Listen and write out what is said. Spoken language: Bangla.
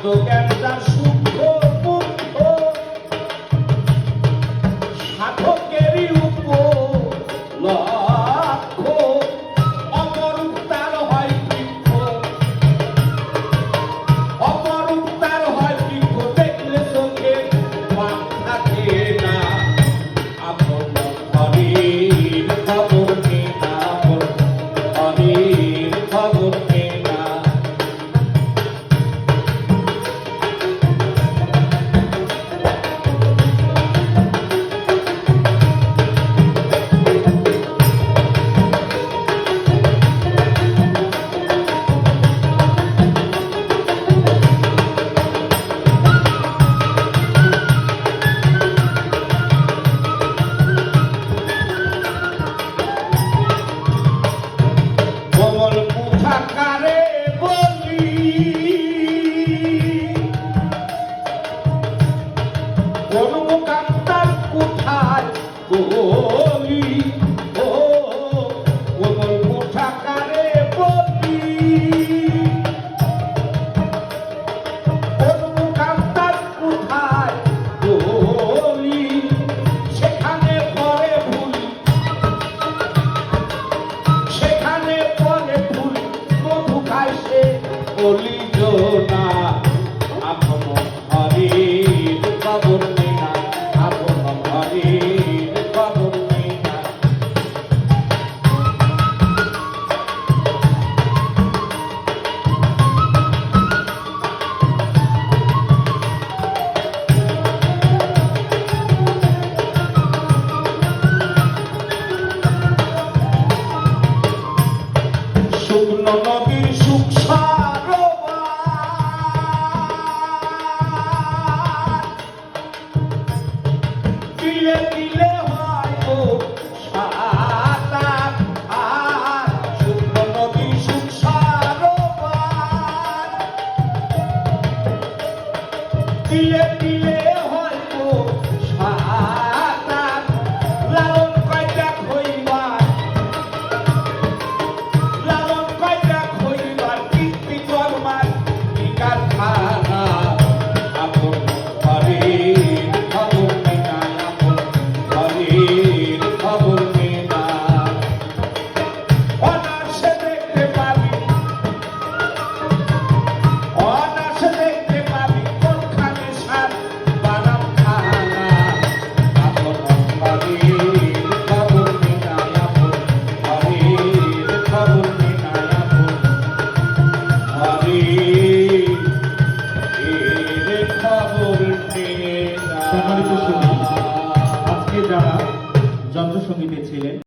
আত্মজ্ঞান যার সূক্ষ্ম মুখ্য সাধকেরই উপলক্ষ্য অপরূপ তার হয় বৃক্ষ অপরূপ তার হয় বৃক্ষ দেখলে চোখে পাপ থাকে না আপন হরির খবর নে না হরির খবর নে না নদীর সুখ দিলে দিলে হয় ও সাতার আর শুকনো নদীর সুখ দিলে দিলে